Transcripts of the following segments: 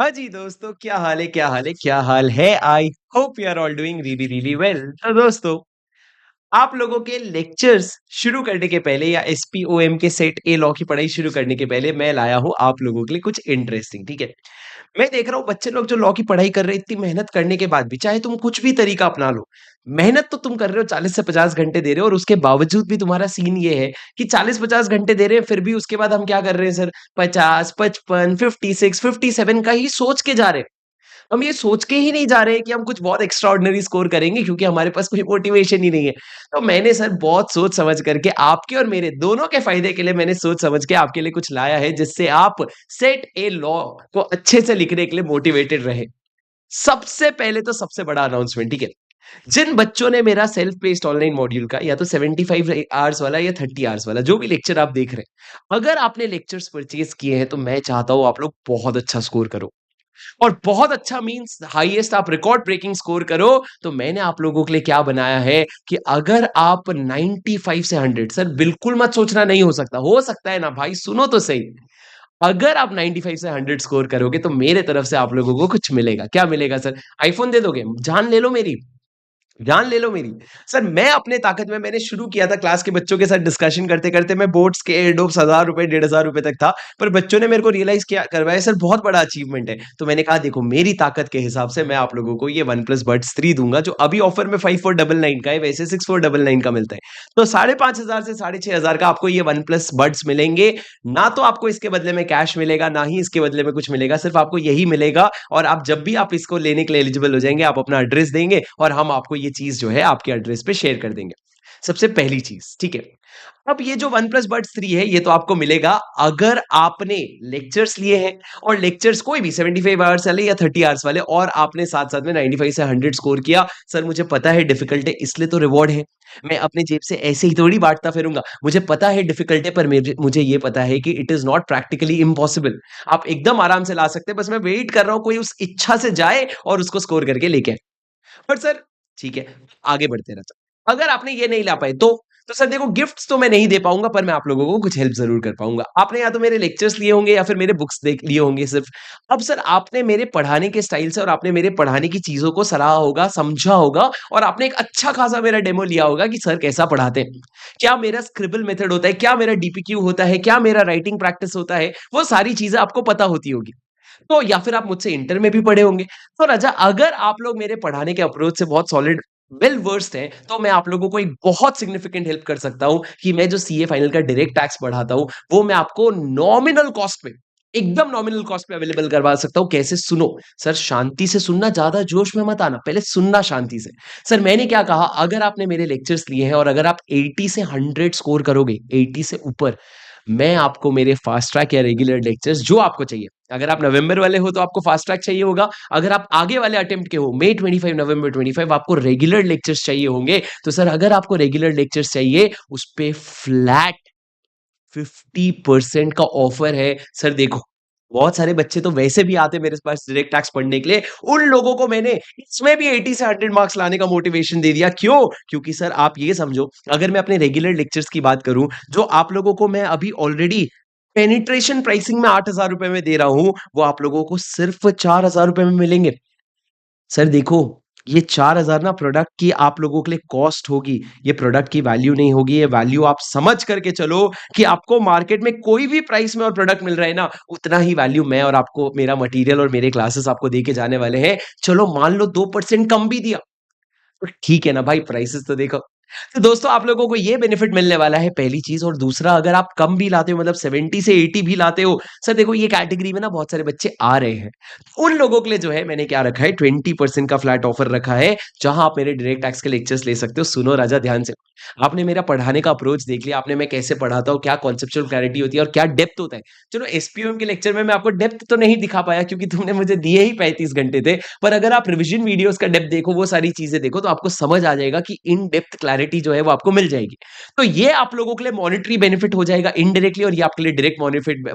हाँ जी दोस्तों, क्या हाल है, क्या हाल है, क्या हाल है? I hope you are all doing really really well. तो दोस्तों, आप लोगों के लेक्चर्स शुरू करने के पहले या एसपीओएम के सेट ए लॉ की पढ़ाई शुरू करने के पहले मैं लाया हूँ आप लोगों के लिए कुछ इंटरेस्टिंग, ठीक है? मैं देख रहा हूँ बच्चे लोग जो लॉ की पढ़ाई कर रहे हैं, इतनी मेहनत करने के बाद भी, चाहे तुम कुछ भी तरीका अपना लो, मेहनत तो तुम कर रहे हो 40 से 50 घंटे दे रहे हो और उसके बावजूद भी तुम्हारा सीन ये है कि 40-50 घंटे दे रहे हैं, फिर भी उसके बाद हम क्या कर रहे हैं सर? 50, 55, 56, 57 का ही सोच के जा रहे हैं। हम ये सोच के ही नहीं जा रहे हैं कि हम कुछ बहुत एक्स्ट्राऑर्डिनरी स्कोर करेंगे क्योंकि हमारे पास कोई मोटिवेशन ही नहीं है। तो मैंने सर बहुत सोच समझ करके आपके और मेरे दोनों के फ़ायदे के लिए मैंने सोच समझ के आपके लिए कुछ लाया है जिससे आप सेट ए लॉ को अच्छे से लिखने के लिए मोटिवेटेड रहें। सबसे पहले तो सबसे बड़ा अनाउंसमेंट, ठीक है? जिन बच्चों ने मेरा सेल्फ पेस्ड ऑनलाइन मॉड्यूल का या तो 75 आवर्स वाला या 30 आवर्स वाला जो भी लेक्चर आप देख रहे हैं, अगर आपने लेक्चर्स परचेज़ किए हैं तो मैं चाहता हूँ आप लोग बहुत अच्छा स्कोर करो। और बहुत अच्छा मीन्स हाईएस्ट आप रिकॉर्ड ब्रेकिंग स्कोर करो, तो मैंने आप लोगों के लिए क्या बनाया है कि अगर आप 95 से 100 सर बिल्कुल मत सोचना नहीं हो सकता है ना भाई सुनो तो सही। अगर आप 95 से 100 स्कोर करोगे तो मेरे तरफ से आप लोगों को कुछ मिलेगा। क्या मिलेगा सर? आईफ़ोन दे दोगे? जान ले लो मेरी। जान ले लो मेरी। सर मैं अपने ताकत में मैंने शुरू किया था क्लास के बच्चों के साथ डिस्कशन करते-करते मैं बोट्स के एयरडॉप्स ₹1000 ₹1500 तक था। पर बच्चों ने मेरे को रियलाइज़ किया करवाया सर बहुत बड़ा अचीवमेंट है। तो मैंने कहा देखो मेरी ताकत के हिसाब से मैं आप लोगों को ये OnePlus Buds 3 दूँगा जो अभी ऑफर में 5499 का है वैसे 6499 का मिलता है। तो 5500 से 6500 का आपको ये OnePlus Buds मिलेंगे। ना तो आपको इसके बदले में कैश मिलेगा, ना ही इसके बदले में कुछ मिलेगा। सिर्फ़ आपको यही मिलेगा और आप जब भी आप इसको लेने के लिए एलिजिबल हो जाएँगे, आप अपना एड्रेस देंगे और हम आपको ये चीज़ जो है आपके एड्रेस पे शेयर कर देंगे। सबसे पहली चीज़, ठीक है? अब ये जो OnePlus Buds 3 है, ये तो आपको मिलेगा अगर आपने लेक्चर्स लिए हैं और लेक्चर्स कोई भी 75 आवर्स वाले या 30 आवर्स वाले और आपने साथ-साथ में 95 से 100 स्कोर किया। सर मुझे पता है डिफिकल्ट है इसलिए तो रिवॉर्ड है। मैं अपनी जेब से ऐसे ही थोड़ी बाँटता फिरूँगा। मुझे पता है डिफिकल्ट है पर मुझे ये पता है कि it is not practically impossible. आप एकदम आराम से ला सकते हैं, बस मैं वेट कर रहा हूँ कोई उस इच्छा से जाए और उसको स्कोर करके लेके आए। पर सर ठीक है, आगे बढ़ते रहते हैं। अगर आपने ये नहीं ला पाए तो सर देखो गिफ्ट्स तो मैं नहीं दे पाऊँगा पर मैं आप लोगों को कुछ हेल्प ज़रूर कर पाऊँगा। आपने या तो मेरे लेक्चर्स लिए होंगे या फिर मेरे बुक्स देख लिए होंगे सिर्फ़। अब सर आपने मेरे पढ़ाने के स्टाइल से और आपने मेरे पढ़ाने की चीज़ों को सराहा होगा, समझा होगा और आपने एक अच्छा खासा मेरा डेमो लिया होगा कि सर कैसा पढ़ाते हैं। क्या मेरा स्क्रिबल मेथड होता है, क्या मेरा डीपीक्यू होता है, क्या मेरा राइटिंग प्रैक्टिस होता है, वो सारी चीज़ें आपको पता होती होगी। तो या फिर आप मुझसे इंटर में भी पढ़े होंगे। तो राजा अगर आप लोग मेरे पढ़ाने के अप्रोच से बहुत सॉलिड वेल वर्स्ड हैं, तो मैं आप लोगों को एक बहुत सिग्निफिकेंट हेल्प कर सकता हूँ कि मैं जो सीए फाइनल का डायरेक्ट टैक्स पढ़ाता हूँ, वो मैं आपको नॉमिनल कॉस्ट पे, एकदम नॉमिनल कॉस्ट पे अवेलेबल करवा सकता हूँ। कैसे सुनो, सर शांति से सुनना, ज़्यादा जोश में मत आना, पहले सुनना शांति से। सर मैंने क्या कहा, अगर आपने मेरे लेक्चर्स लिए हैं और अगर आप 80 से 100 स्कोर करोगे, 80 से ऊपर, मैं आपको मेरे फास्ट ट्रैक या रेगुलर लेक्चर्स जो आपको चाहिए, अगर आप नवंबर वाले हो तो आपको फास्ट ट्रैक चाहिए होगा, अगर आप आगे वाले अटेम्प्ट के हो मई 25 नवंबर 25 आपको रेगुलर लेक्चर्स चाहिए होंगे, तो सर अगर आपको रेगुलर लेक्चर्स चाहिए उस पे फ्लैट 50% का ऑफर है। सर देखो, बहुत सारे बच्चे तो वैसे भी आते हैं मेरे पास डायरेक्ट टैक्स पढ़ने के लिए, उन लोगों को मैंने इसमें भी 80 से 100 मार्क्स लाने का मोटिवेशन दे दिया। क्यों? क्योंकि सर आप ये समझो, अगर मैं अपने रेगुलर लेक्चर्स की बात करूँ, जो आप लोगों को मैं अभी ऑलरेडी पेनिट्रेशन प्राइसिंग में ₹8000 में दे रहा हूँ, वो आप लोगों को सिर्फ ₹4000 में मिलेंगे। सर देखो, ये 4000 ना प्रोडक्ट की आप लोगों के लिए कॉस्ट होगी, ये प्रोडक्ट की वैल्यू नहीं होगी, ये वैल्यू आप समझ करके चलो कि आपको मार्केट में कोई भी प्राइस में और प्रोडक्ट मिल रहा है ना, उतना ही वैल्यू मैं और आपको मेरा मटेरियल और मेरे क्लासेस आपको दे के जाने वाले हैं। चलो मान लो 2% कम भी दिया, तो ठीक है ना भाई, प्राइसेज़ तो देखो। तो दोस्तों आप लोगों को ये बेनिफिट मिलने वाला है पहली चीज़ और दूसरा अगर आप कम भी लाते हो मतलब 70 से 80 भी लाते हो, सर देखो ये कैटेगरी में ना बहुत सारे बच्चे आ रहे हैं। उन लोगों के लिए जो है मैंने क्या रखा है 20% का फ्लैट ऑफर रखा है, जहाँ आप मेरे डायरेक्ट टैक्स के लेक्चर्स ले सकते हो। सुनो राजा ध्यान से, आपने मेरा पढ़ाने का अप्रोच देख लिया, आपने मैं कैसे पढ़ाता हूँ, क्या कॉन्सेप्चुअल क्लैरिटी होती है और क्या डेप्थ होता है। चलो एसपीओएम के लेक्चर में मैं आपको डेप्थ तो नहीं दिखा पाया क्योंकि तुमने मुझे दिए ही 35 घंटे थे। पर अगर आप रिविजन वीडियोस का डेप्थ देखो, वो सारी चीज़ें देखो तो आपको समझ आ जाएगा कि इन डेप्थ क्लैरिटी जो है वो आपको मिल जाएगी। तो ये आप लोगों के लिए मॉनेटरी बेनिफिट हो जाएगा इनडायरेक्टली और ये आपके लिए डायरेक्ट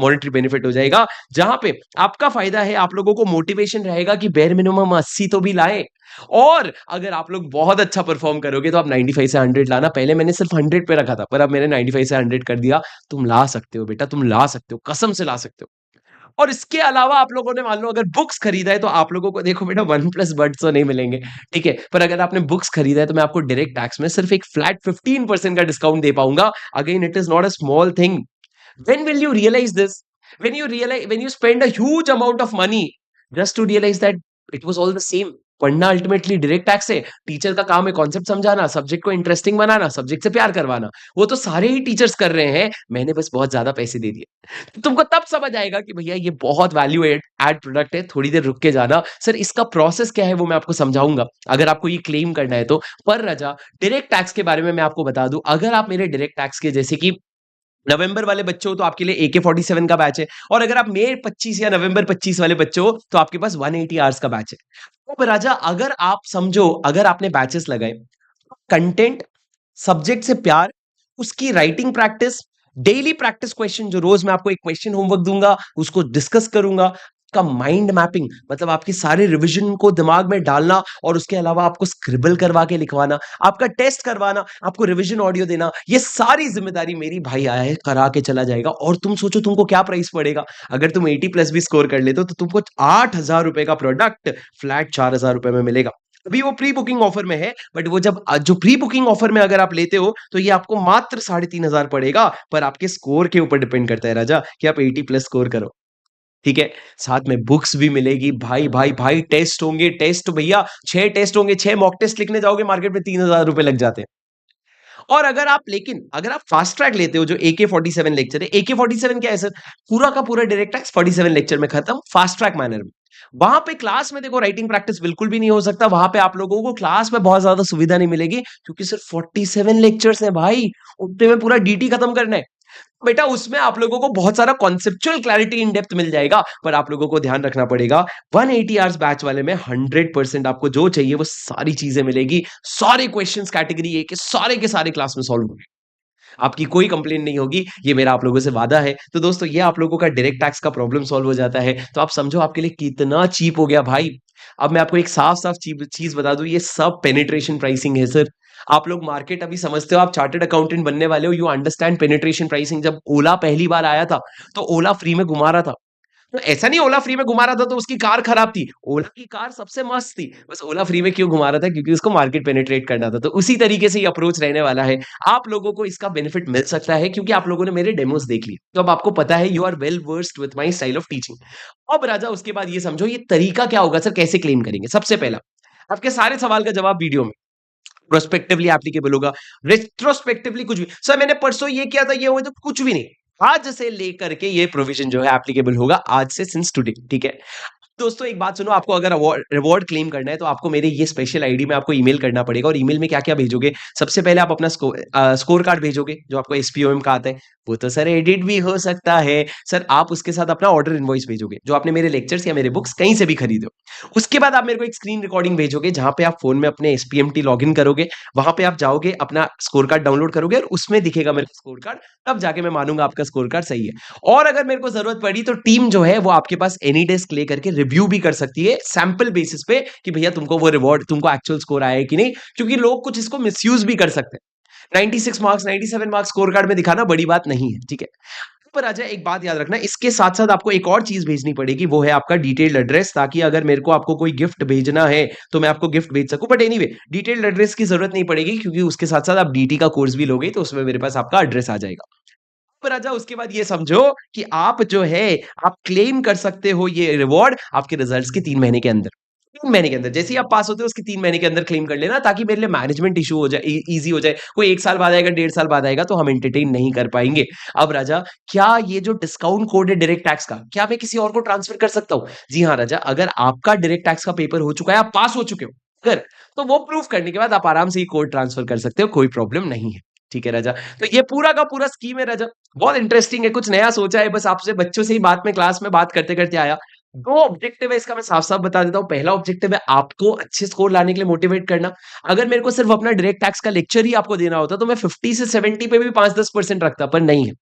मॉनेटरी बेनिफिट हो जाएगा। जहाँ पे आपका फायदा है, आप लोगों को मोटिवेशन रहेगा कि बेयर मिनिमम 80 तो भी लाएँ और अगर आप लोग बहुत अच्छा परफॉर्म करोगे तो आप 95 से 100 लाना। पहले मैंने सिर्फ 100 पे रखा था, पर अब मैंने 95 से 100 कर दिया। तुम ला सकते हो बेटा, तुम ला सकते हो, कसम से ला सकते हो। और इसके अलावा आप लोगों ने मान लो अगर बुक्स खरीदा है तो आप लोगों को देखो बेटा 1 प्लस बर्ड्स तो नहीं मिलेंगे, ठीक है? पर अगर आपने बुक्स खरीदा है तो मैं आपको डायरेक्ट टैक्स में सिर्फ एक फ्लैट 15% का डिस्काउंट दे पाऊँगा। Again it is not a small thing. When will you realize this? When you spend a huge amount of money just to realize that it was all the same. पढ़ना ultimately direct tax है। Teacher का काम है concept समझाना, subject को interesting बनाना, subject से प्यार करवाना। वो तो सारे ही टीचर्स कर रहे हैं, मैंने बस बहुत ज़्यादा पैसे दे दिए। तो तुमको तब समझ आएगा कि भैया ये बहुत वैल्यू एड प्रोडक्ट है, थोड़ी देर रुक के जाना। सर इसका प्रोसेस क्या है वो मैं आपको समझाऊँगा, अगर आपको ये क्लेम करना है तो। पर राजा डायरेक्ट टैक्स के बारे में मैं आपको बता दूँ, अगर आप मेरे डायरेक्ट टैक्स के जैसे कि नवंबर वाले बच्चे हो तो आपके लिए AK-47 का बैच है और अगर आप मई 25 या नवंबर 25 वाले बच्चे हो तो आपके पास 180 आवर्स का बैच है। अब राजा अगर आप समझो अगर आपने बैचेस लगाए, कंटेंट, सब्जेक्ट से प्यार, उसकी writing practice, daily practice question जो रोज मैं आपको एक क्वेश्चन होमवर्क दूंगा, उसको डिस्कस करूंगा, का माइंड मैपिंग मतलब आपके सारे रिवीजन को दिमाग में डालना और उसके अलावा आपको स्क्रिबल करवा के लिखवाना, आपका टेस्ट करवाना, आपको रिवीजन ऑडियो देना, ये सारी जिम्मेदारी मेरी भाई आया है करा के चला जाएगा। और तुम सोचो तुमको क्या प्राइस पड़ेगा, अगर तुम 80 प्लस भी स्कोर कर लेते हो तो तुमको 8,000 रुपए का प्रोडक्ट फ्लैट 4,000 रुपए में मिलेगा। अभी वो प्री बुकिंग ऑफर में है, बट वो जब जो प्री बुकिंग ऑफर में अगर आप लेते हो तो ये आपको मात्र 3,500 पड़ेगा, पर आपके स्कोर के ऊपर डिपेंड करता है राजा कि आप 80 प्लस स्कोर करो, ठीक है? साथ में बुक्स भी मिलेगी भाई भाई भाई, टेस्ट होंगे, टेस्ट भैया 6 टेस्ट होंगे, 6 मॉक टेस्ट लिखने जाओगे मार्केट में 3,000 रुपए लग जाते हैं। और अगर आप लेकिन अगर आप फास्ट ट्रैक लेते हो जो AK-47 लेक्चर है, AK-47 क्या है सर? पूरा का पूरा डायरेक्ट टैक्स 47 लेक्चर में खत्म, फास्ट ट्रैक मैनर में। वहां पे क्लास में देखो राइटिंग प्रैक्टिस बिल्कुल भी नहीं हो सकता, वहां पे आप लोगों को क्लास में बहुत ज्यादा सुविधा नहीं मिलेगी क्योंकि सिर्फ 47 लेक्चर्स हैं भाई, उतने में पूरा DT खत्म करना है। बेटा उसमें आप लोगों को बहुत सारा कॉन्सेप्चुअल क्लैरिटी इन डेप्थ मिल जाएगा, पर आप लोगों को ध्यान रखना पड़ेगा 180 आवर्स बैच वाले में 100% आपको जो चाहिए वो सारी चीजें मिलेगी। सारे क्वेश्चंस कैटेगरी ए के सारे क्लास में सॉल्व होंगे, आपकी कोई कंप्लेन नहीं होगी, ये मेरा आप लोगों से वादा है। तो दोस्तों ये आप लोगों का डायरेक्ट टैक्स का प्रॉब्लम सॉल्व हो जाता है, तो आप समझो आपके लिए कितना चीप हो गया भाई। अब मैं आपको एक साफ-साफ चीज़ बता दूँ, ये सब पेनिट्रेशन प्राइसिंग है सर। आप लोग मार्केट अभी समझते हो, आप चार्टर्ड अकाउंटेंट बनने वाले हो, यू अंडरस्टैंड पेनिट्रेशन प्राइसिंग। जब ओला पहली बार आया था, तो ओला फ्री में घुमा रहा था। तो ऐसा नहीं ओला फ्री में घुमा रहा था तो उसकी कार खराब थी। ओला की कार सबसे मस्त थी। बस ओला फ्री में क्यों घुमा रहा था? क्योंकि उसको मार्केट पेनिट्रेट करना था। तो उसी तरीके से ये अप्रोच रहने वाला है। आप लोगों को इसका बेनिफिट मिल सकता है क्योंकि आप लोगों ने मेरे डेमोस देख लिए। तो अब आपको पता है you are well versed with my style of teaching. अब राजा उसके बाद ये समझो ये तरीका क्या होगा सर, कैसे क्लेम करेंगे? सबसे पहला, आपके सारे सवाल का जवाब वीडियो में। प्रोस्पेक्टिवली एप्लीकेबल होगा, रेट्रोस्पेक्टिवली कुछ भी। सर मैंने परसों ये किया था, ये हुआ, तो कुछ भी नहीं। आज से लेकर के ये प्रोविजन जो है एप्लीकेबल होगा आज से, सिंस टुडे, ठीक है? दोस्तों एक बात सुनो, आपको अगर रिवॉर्ड क्लेम करना है तो आपको मेरे ये स्पेशल आईडी में आपको ईमेल करना पड़ेगा। और ईमेल में क्या-क्या भेजोगे? सबसे पहले आप अपना स्कोर कार्ड भेजोगे जो आपको एसपीओएम का आता है। वो तो सर एडिट भी हो सकता है। सर आप उसके साथ अपना ऑर्डर इनवॉइस भेजोगे जो आपने मेरे लेक्चर्स या मेरे बुक्स कहीं से भी खरीदे हो। उसके बाद आप मेरे को एक स्क्रीन रिकॉर्डिंग भेजोगे जहाँ पे आप फ़ोन में अपने एसपीएमटी लॉगिन करोगे। वहाँ पे आप जाओगे, अपना स्कोर कार्ड डाउनलोड करोगे और उसमें दिखेगा मेरा स्कोर कार्ड, तब जाके मैं मानूँगा आपका स्कोर कार्ड सही है। और अगर मेरे को ज़रूरत पड़ी तो टीम जो है वो आपके पास एनी डेस्क लेकर के रिव्यू भी कर सकती है सैंपल बेसिस पे कि भैया तुमको वो रिवॉर्ड, तुमको एक्चुअल स्कोर आया है कि नहीं, क्योंकि लोग कुछ इसको मिसयूज भी कर सकते हैं। 96 मार्क्स, 97 मार्क्स स्कोर कार्ड में दिखाना बड़ी बात नहीं है, ठीक है? पर राजा एक बात याद रखना, इसके साथ-साथ आपको एक और चीज़ भेजनी पड़ेगी, वो है आपका डिटेल्ड एड्रेस, ताकि अगर मेरे को आपको कोई गिफ्ट भेजना है, तो मैं आपको गिफ्ट भेज सकूँ। बट एनीवे डिटेल्ड एड्रेस की ज़रूरत नहीं पड़ेगी क्योंकि उसके साथ-साथ आप डीटी का कोर्स भी लोगे, तो उसमें मेरे पास आपका एड्रेस आ जाएगा। पर राजा उसके बाद ये समझो कि आप जो है, आप क्लेम कर सकते हो ये रिवॉर्ड आपके रिजल्ट्स के 3 महीने के अंदर। 3 महीने के अंदर, जैसे ही आप पास होते हो उसके 3 महीने के अंदर क्लेम कर लेना, ताकि मेरे लिए मैनेजमेंट इश्यू हो जाए, ईज़ी हो जाए। कोई 1 साल बाद आएगा, 1.5 साल बाद आएगा तो हम एंटरटेन नहीं कर पाएँगे। अब राजा, क्या ये जो डिस्काउंट कोड है डायरेक्ट टैक्स का, क्या मैं किसी और को ट्रांसफर कर सकता हूँ? जी हाँ राजा, अगर आपका डायरेक्ट टैक्स का पेपर हो चुका है, आप पास हो चुके हो अगर, तो वो प्रूफ करने के बाद आप आराम से ये कोड ट्रांसफर कर सकते हो, कोई प्रॉब्लम नहीं है। ठीक है राजा। तो ये पूरा का पूरा स्कीम है राजा। बहुत इंटरेस्टिंग है, कुछ नया सोचा है, बस आपसे बच्चों से ही बात में क्लास में बात करते-करते आया। 2 ऑब्जेक्टिव है इसका, मैं साफ-साफ बता देता हूँ। पहला ऑब्जेक्टिव है आपको अच्छे स्कोर लाने के लिए मोटिवेट करना। अगर मेरे को सिर्फ अपना डायरेक्ट टैक्स का लेक्चर ही आपको देना होता तो मैं 50 से 70 पे भी 5-10% रखता, पर नहीं है।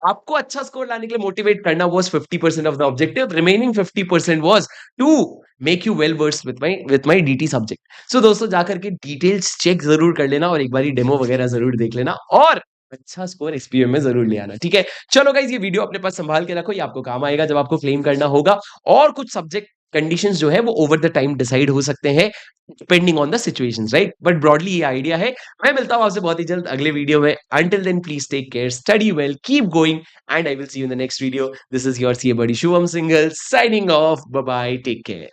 आपको अच्छा स्कोर लाने के लिए मोटिवेट करना was 50% of the objective, remaining 50% was to make you well versed with my DT subject. So दोस्तों जाकर के डिटेल्स चेक ज़रूर कर लेना और एक बारी डेमो वगैरह ज़रूर देख लेना। और अच्छा स्कोर एसपीएम में ज़रूर ले आना, ठीक है? चलो गाइज़ ये वीडियो अपने पास सँभाल के रखो, ये आपको काम आएगा जब आपको क्लेम करना होगा और कुछ सब्जेक्ट कंडीशंस जो है वो ओवर द टाइम डिसाइड हो सकते हैं, depending on the situations, right? But broadly ये आइडिया है। मैं मिलता हूँ आपसे बहुत ही जल्द अगले वीडियो में। Until then please take care, study well, keep going and I will see you in the next video. This is your CA buddy Shubham Singhal signing off. Bye bye, take care.